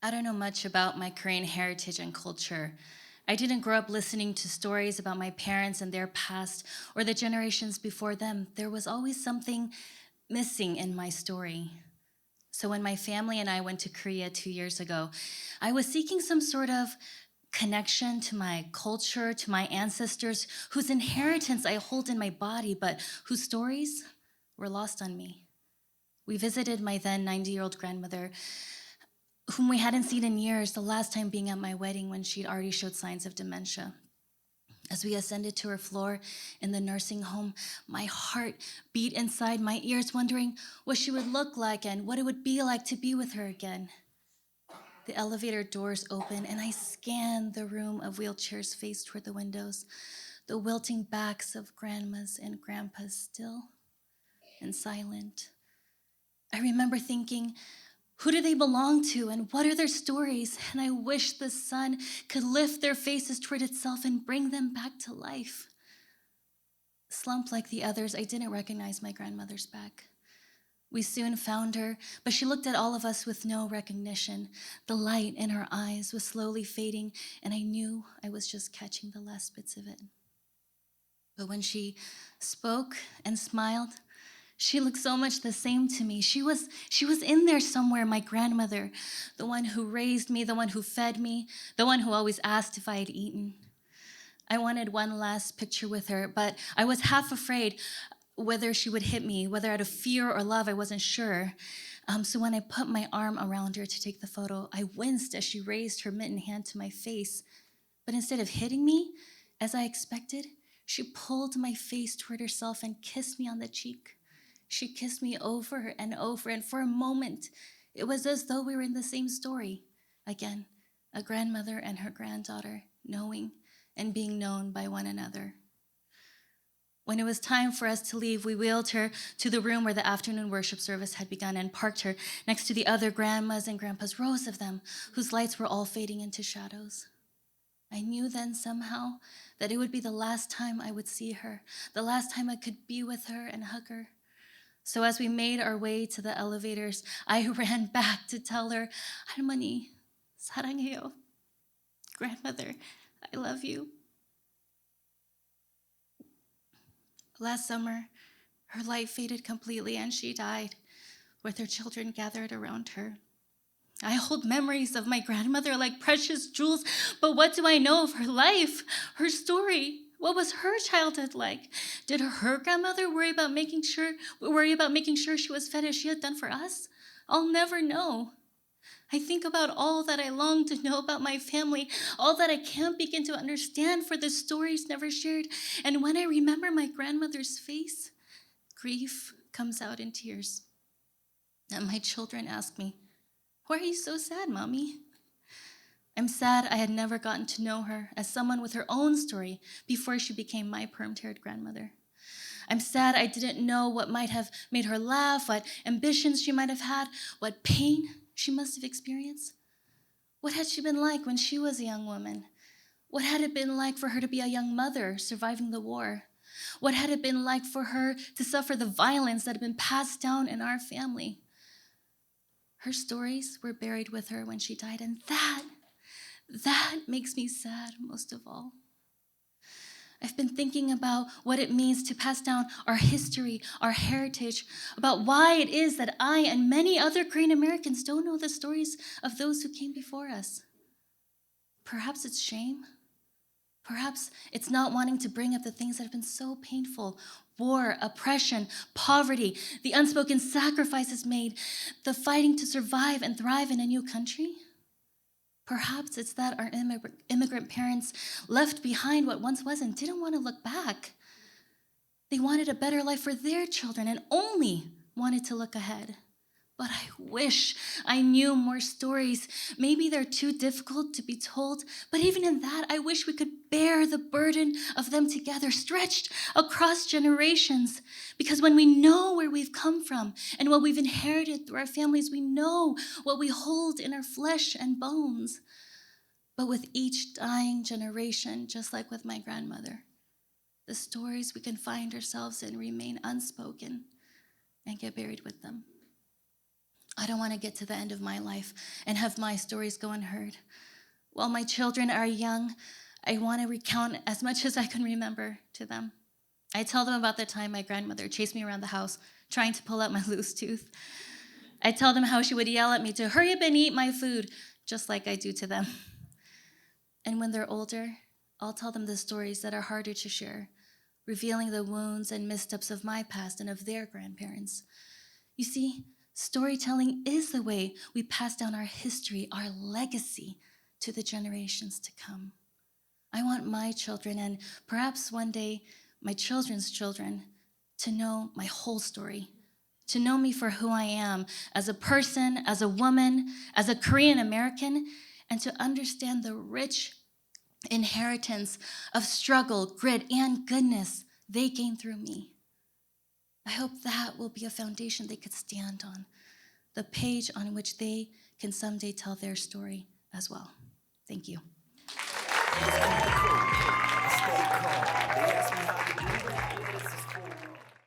I don't know much about my Korean heritage and culture. I didn't grow up listening to stories about my parents and their past or the generations before them. There was always something missing in my story. So when my family and I went to Korea 2 years ago, I was seeking some sort of connection to my culture, to my ancestors, whose inheritance I hold in my body, but whose stories were lost on me. We visited my then 90-year-old grandmother, whom we hadn't seen in years, the last time being at my wedding when she'd already showed signs of dementia. As we ascended to her floor in the nursing home, my heart beat inside my ears, wondering what she would look like and what it would be like to be with her again. The elevator doors opened, and I scanned the room of wheelchairs faced toward the windows, the wilting backs of grandmas and grandpas still and silent. I remember thinking, who do they belong to and what are their stories? And I wish the sun could lift their faces toward itself and bring them back to life. Slumped like the others, I didn't recognize my grandmother's back. We soon found her, but she looked at all of us with no recognition. The light in her eyes was slowly fading, and I knew I was just catching the last bits of it. But when she spoke and smiled, she looked so much the same to me. She was in there somewhere, my grandmother, the one who raised me, the one who fed me, the one who always asked if I had eaten. I wanted one last picture with her, but I was half afraid whether she would hit me, whether out of fear or love, I wasn't sure. So when I put my arm around her to take the photo, I winced as she raised her mittened hand to my face. But instead of hitting me, as I expected, she pulled my face toward herself and kissed me on the cheek. She kissed me over and over, and for a moment, it was as though we were in the same story. Again, a grandmother and her granddaughter, knowing and being known by one another. When it was time for us to leave, we wheeled her to the room where the afternoon worship service had begun and parked her next to the other grandmas and grandpas, rows of them, whose lights were all fading into shadows. I knew then somehow that it would be the last time I would see her, the last time I could be with her and hug her. So as we made our way to the elevators, I ran back to tell her, 할머니, 사랑해요. Grandmother, I love you. Last summer, her light faded completely and she died, with her children gathered around her. I hold memories of my grandmother like precious jewels, but what do I know of her life, her story? What was her childhood like? Did her grandmother worry about making sure she was fed as she had done for us? I'll never know. I think about all that I long to know about my family, all that I can't begin to understand for the stories never shared. And when I remember my grandmother's face, grief comes out in tears. And my children ask me, why are you so sad, Mommy? I'm sad I had never gotten to know her as someone with her own story before she became my perm-haired grandmother. I'm sad I didn't know what might have made her laugh, what ambitions she might have had, what pain she must have experienced. What had she been like when she was a young woman? What had it been like for her to be a young mother surviving the war? What had it been like for her to suffer the violence that had been passed down in our family? Her stories were buried with her when she died, and that makes me sad most of all. I've been thinking about what it means to pass down our history, our heritage, about why it is that I and many other Korean Americans don't know the stories of those who came before us. Perhaps it's shame. Perhaps it's not wanting to bring up the things that have been so painful: war, oppression, poverty, the unspoken sacrifices made, the fighting to survive and thrive in a new country. Perhaps it's that our immigrant parents left behind what once was and didn't want to look back. They wanted a better life for their children and only wanted to look ahead. But I wish I knew more stories. Maybe they're too difficult to be told, but even in that, I wish we could bear the burden of them together, stretched across generations. Because when we know where we've come from and what we've inherited through our families, we know what we hold in our flesh and bones. But with each dying generation, just like with my grandmother, the stories we can find ourselves in remain unspoken and get buried with them. I don't want to get to the end of my life and have my stories go unheard. While my children are young, I want to recount as much as I can remember to them. I tell them about the time my grandmother chased me around the house trying to pull out my loose tooth. I tell them how she would yell at me to hurry up and eat my food, just like I do to them. And when they're older, I'll tell them the stories that are harder to share, revealing the wounds and missteps of my past and of their grandparents. You see, storytelling is the way we pass down our history, our legacy, to the generations to come. I want my children, and perhaps one day my children's children, to know my whole story, to know me for who I am as a person, as a woman, as a Korean American, and to understand the rich inheritance of struggle, grit, and goodness they gained through me. I hope that will be a foundation they could stand on, the page on which they can someday tell their story as well. Thank you.